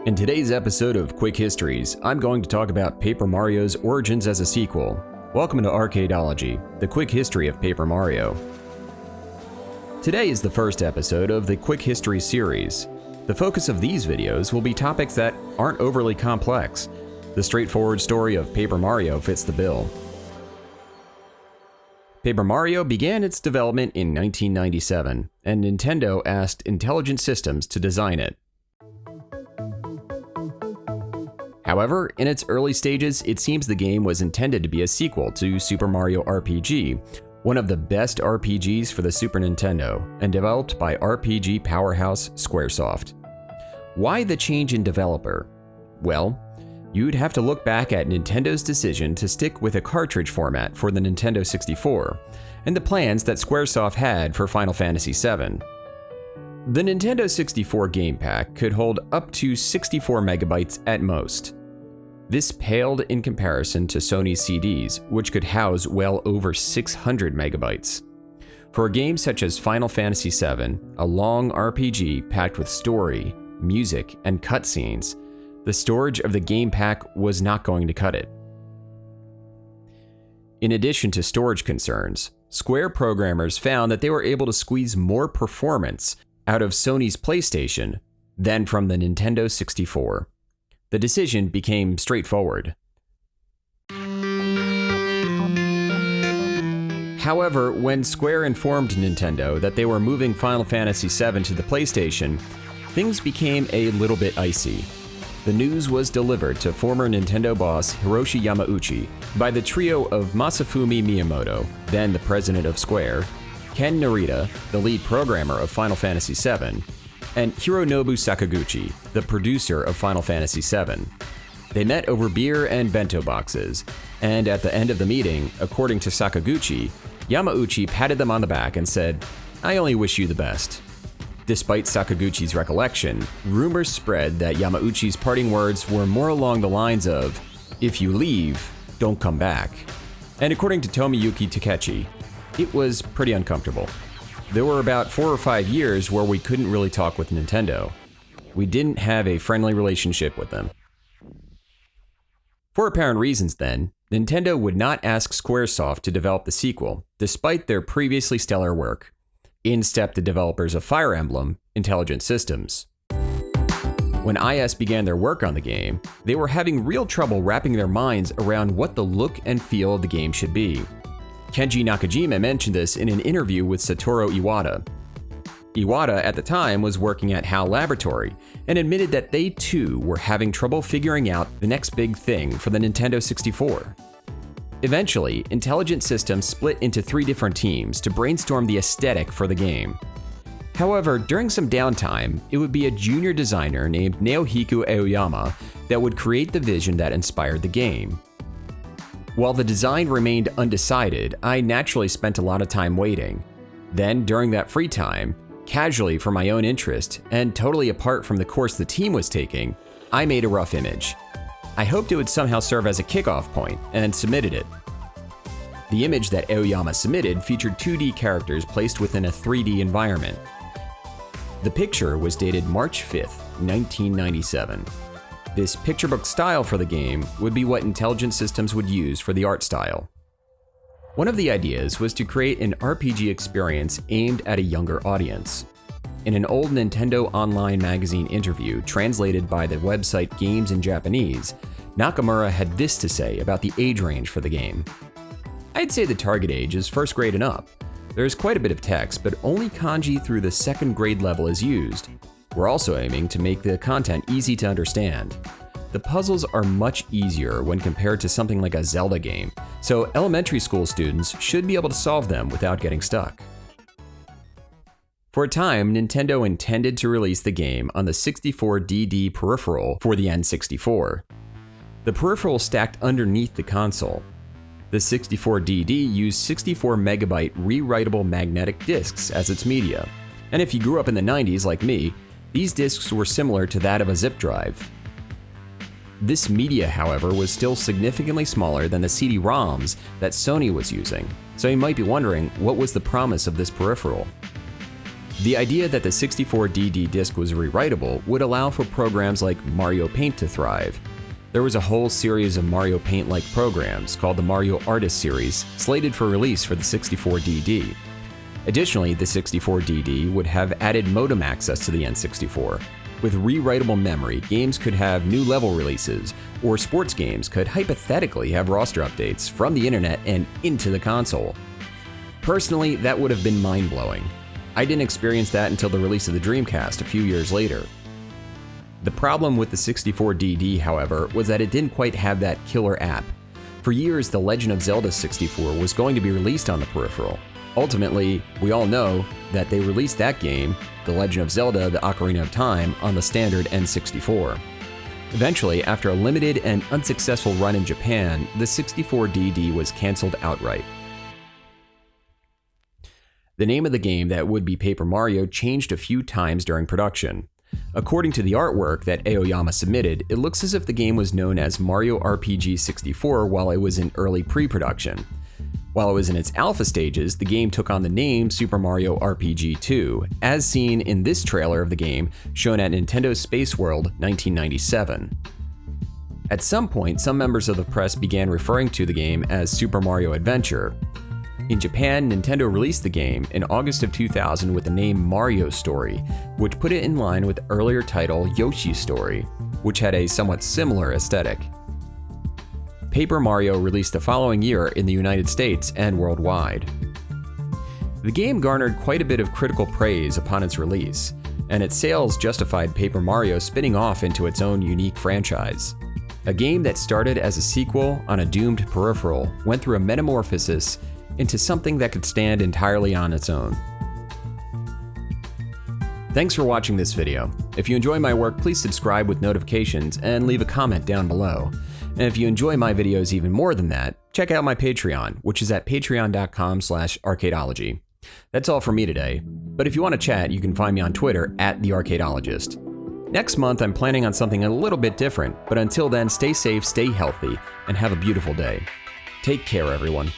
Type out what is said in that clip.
In today's episode of Quick Histories, I'm going to talk about Paper Mario's origins as a sequel. Welcome to Arcadology, the quick history of Paper Mario. Today is the first episode of the Quick History series. The focus of these videos will be topics that aren't overly complex. The straightforward story of Paper Mario fits the bill. Paper Mario began its development in 1997, and Nintendo asked Intelligent Systems to design it. However, in its early stages, it seems the game was intended to be a sequel to Super Mario RPG, one of the best RPGs for the Super Nintendo, and developed by RPG powerhouse Squaresoft. Why the change in developer? Well, you'd have to look back at Nintendo's decision to stick with a cartridge format for the Nintendo 64, and the plans that Squaresoft had for Final Fantasy VII. The Nintendo 64 game pack could hold up to 64 megabytes at most. This paled in comparison to Sony's CDs, which could house well over 600 megabytes. For a game such as Final Fantasy VII, a long RPG packed with story, music, and cutscenes, the storage of the game pack was not going to cut it. In addition to storage concerns, Square programmers found that they were able to squeeze more performance out of Sony's PlayStation than from the Nintendo 64. The decision became straightforward. However, when Square informed Nintendo that they were moving Final Fantasy VII to the PlayStation, things became a little bit icy. The news was delivered to former Nintendo boss Hiroshi Yamauchi by the trio of Masafumi Miyamoto, then the president of Square, Ken Narita, the lead programmer of Final Fantasy VII, and Hironobu Sakaguchi, the producer of Final Fantasy VII. They met over beer and bento boxes, and at the end of the meeting, according to Sakaguchi, Yamauchi patted them on the back and said, "I only wish you the best." Despite Sakaguchi's recollection, rumors spread that Yamauchi's parting words were more along the lines of, "If you leave, don't come back." And according to Tomiyuki Takechi, it was pretty uncomfortable. There were about 4 or 5 years where we couldn't really talk with Nintendo. We didn't have a friendly relationship with them. For apparent reasons then, Nintendo would not ask Squaresoft to develop the sequel, despite their previously stellar work. In stepped the developers of Fire Emblem, Intelligent Systems. When IS began their work on the game, they were having real trouble wrapping their minds around what the look and feel of the game should be. Kenji Nakajima mentioned this in an interview with Satoru Iwata. Iwata at the time was working at HAL Laboratory and admitted that they too were having trouble figuring out the next big thing for the Nintendo 64. Eventually, Intelligent Systems split into 3 different teams to brainstorm the aesthetic for the game. However, during some downtime, it would be a junior designer named Naohiko Aoyama that would create the vision that inspired the game. While the design remained undecided, I naturally spent a lot of time waiting. Then, during that free time, casually for my own interest, and totally apart from the course the team was taking, I made a rough image. I hoped it would somehow serve as a kickoff point, and submitted it. The image that Aoyama submitted featured 2D characters placed within a 3D environment. The picture was dated March 5th, 1997. This picture book style for the game would be what Intelligent Systems would use for the art style. One of the ideas was to create an RPG experience aimed at a younger audience. In an old Nintendo Online magazine interview translated by the website Games in Japanese, Nakamura had this to say about the age range for the game. "I'd say the target age is first grade and up. There's quite a bit of text, but only kanji through the 2nd grade level is used. We're also aiming to make the content easy to understand. The puzzles are much easier when compared to something like a Zelda game, so elementary school students should be able to solve them without getting stuck." For a time, Nintendo intended to release the game on the 64DD peripheral for the N64. The peripheral stacked underneath the console. The 64DD used 64 megabyte rewritable magnetic discs as its media, and if you grew up in the 90s like me, these discs were similar to that of a zip drive. This media, however, was still significantly smaller than the CD-ROMs that Sony was using, so you might be wondering what was the promise of this peripheral. The idea that the 64DD disc was rewritable would allow for programs like Mario Paint to thrive. There was a whole series of Mario Paint-like programs called the Mario Artist series, slated for release for the 64DD. Additionally, the 64DD would have added modem access to the N64. With rewritable memory, games could have new level releases, or sports games could hypothetically have roster updates from the internet and into the console. Personally, that would have been mind-blowing. I didn't experience that until the release of the Dreamcast a few years later. The problem with the 64DD, however, was that it didn't quite have that killer app. For years, The Legend of Zelda 64 was going to be released on the peripheral. Ultimately, we all know that they released that game, The Legend of Zelda: The Ocarina of Time, on the standard N64. Eventually, after a limited and unsuccessful run in Japan, the 64DD was canceled outright. The name of the game that would be Paper Mario changed a few times during production. According to the artwork that Aoyama submitted, it looks as if the game was known as Mario RPG 64 while it was in early pre-production. While it was in its alpha stages, the game took on the name Super Mario RPG 2, as seen in this trailer of the game shown at Nintendo Space World 1997. At some point, some members of the press began referring to the game as Super Mario Adventure. In Japan, Nintendo released the game in August of 2000 with the name Mario Story, which put it in line with the earlier title Yoshi's Story, which had a somewhat similar aesthetic. Paper Mario released the following year in the United States and worldwide. The game garnered quite a bit of critical praise upon its release, and its sales justified Paper Mario spinning off into its own unique franchise. A game that started as a sequel on a doomed peripheral went through a metamorphosis into something that could stand entirely on its own. Thanks for watching this video. If you enjoy my work, please subscribe with notifications and leave a comment down below. And if you enjoy my videos even more than that, check out my Patreon, which is at patreon.com/Arcadology. That's all for me today, but if you want to chat, you can find me on Twitter at The Arcadologist. Next month, I'm planning on something a little bit different, but until then, stay safe, stay healthy, and have a beautiful day. Take care, everyone.